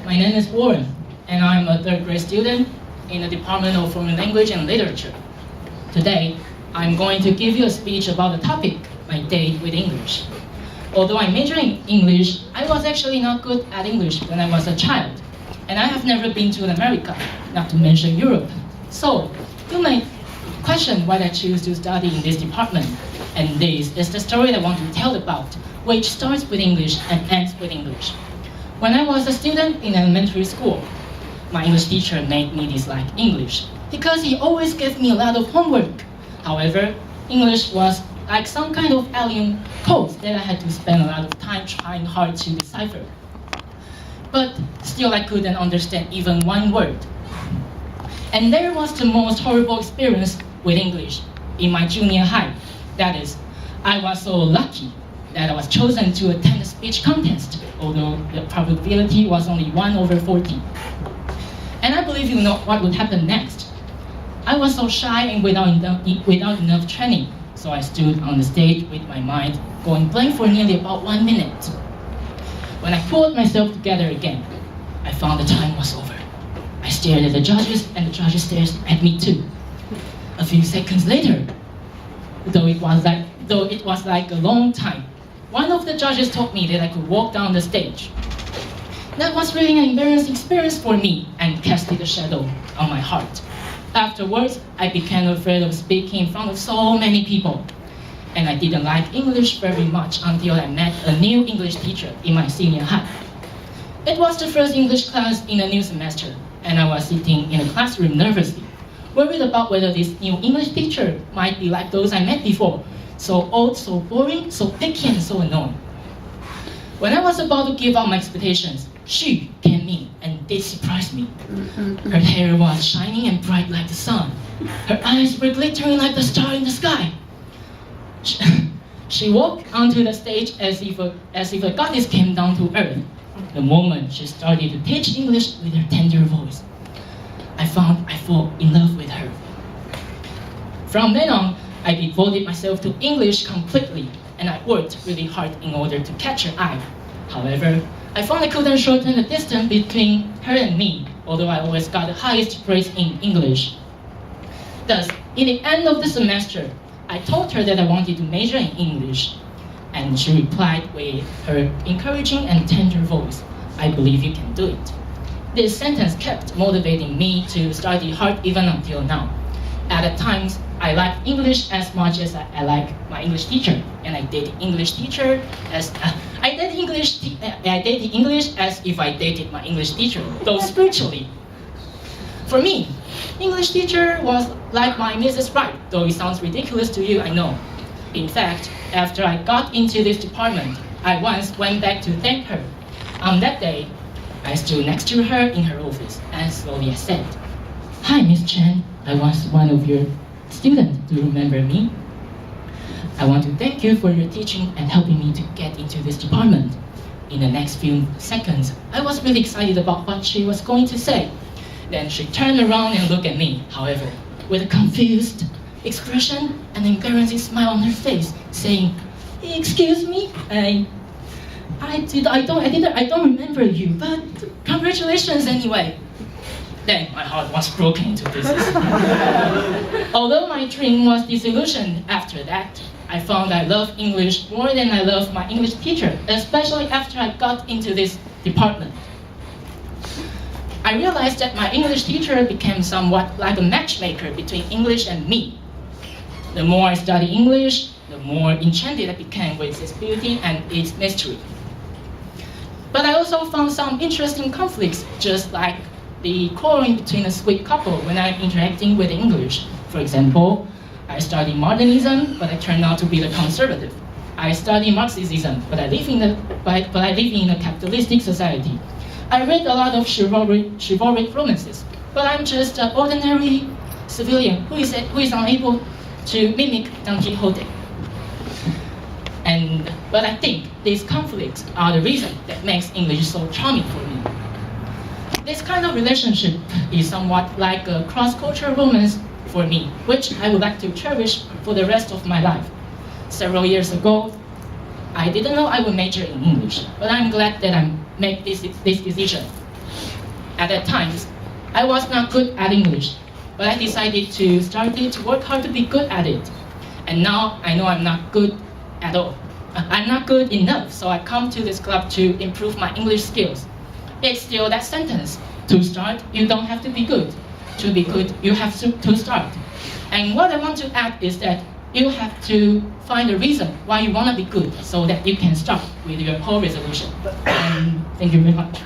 my name is Warren, and I'm a third grade student in the Department of Foreign Language and Literature. Today, I'm going to give you a speech about the topic, my date with English. Although I majored in English, I was actually not good at English when I was a child, and I have never been to America, not to mention Europe. So, you may question why I choose to study in this department, and this is the story I want to tell about, which starts with English and ends with English. When I was a student in elementary school, my English teacher made me dislike English because he always gave me a lot of homework. However, English was like some kind of alien code that I had to spend a lot of time trying hard to decipher. But still I couldn't understand even one word. And there was the most horrible experience with English in my junior high. That is, I was so lucky that I was chosen to attend a speech contest, although the probability was only 1/40. And I believe you know what would happen next. I was so shy and without enough training, so I stood on the stage with my mind going blank for nearly about 1 minute. When I pulled myself together again, I found the time was over. I stared at the judges, and the judges stared at me too. A few seconds later, though it was like a long time, one of the judges told me that I could walk down the stage. That was really an embarrassing experience for me and casted a shadow on my heart. Afterwards, I became afraid of speaking in front of so many people. And I didn't like English very much until I met a new English teacher in my senior high. It was the first English class in a new semester, and I was sitting in a classroom nervously, worried about whether this new English teacher might be like those I met before, so old, so boring, so picky, and so annoying. When I was about to give up my expectations, she came in and did surprise me. Her hair was shining and bright like the sun. Her eyes were glittering like the star in the sky. She walked onto the stage as if a goddess came down to earth. The moment she started to teach English with her tender voice, I fall in love with her. From then on, I devoted myself to English completely, and I worked really hard in order to catch her eye. However, I found I couldn't shorten the distance between her and me, although I always got the highest grades in English. Thus, in the end of the semester, I told her that I wanted to major in English, and she replied with her encouraging and tender voice, "I believe you can do it." This sentence kept motivating me to study hard even until now. At the times, I liked English as much as I like my English teacher, and I dated English teacher as I dated English as if I dated my English teacher, though spiritually. For me, English teacher was like my Mrs. Right, though it sounds ridiculous to you, I know. In fact, after I got into this department, I once went back to thank her. On that day, I stood next to her in her office, and slowly I said, "Hi, Miss Chen. I was one of your students. Do you remember me? I want to thank you for your teaching and helping me to get into this department." In the next few seconds, I was really excited about what she was going to say. Then she turned around and looked at me, however, with a confused expression and an embarrassing smile on her face, saying, "Excuse me, I don't remember you, but congratulations anyway." Then my heart was broken into pieces. Although my dream was disillusioned after that, I found I love English more than I love my English teacher, especially after I got into this department. I realized that my English teacher became somewhat like a matchmaker between English and me. The more I studied English, the more enchanted I became with its beauty and its mystery. But I also found some interesting conflicts, just like the quarreling between a sweet couple when I'm interacting with English. For example, I study modernism, but I turned out to be the conservative. I study Marxism, but I live in a capitalistic society. I read a lot of chivalric romances, but I'm just an ordinary civilian who is unable to mimic Don Quixote. But I think these conflicts are the reason that makes English so charming for me. This kind of relationship is somewhat like a cross-cultural romance for me, which I would like to cherish for the rest of my life. Several years ago, I didn't know I would major in English, but I'm glad that I made this decision. At that time, I was not good at English, but I decided to start to work hard to be good at it. And now I know I'm not good at all. I'm not good enough, so I come to this club to improve my English skills. It's still that sentence. To start, you don't have to be good. To be good, you have to start. And what I want to add is that you have to find a reason why you want to be good so that you can start with your whole resolution. And thank you very much.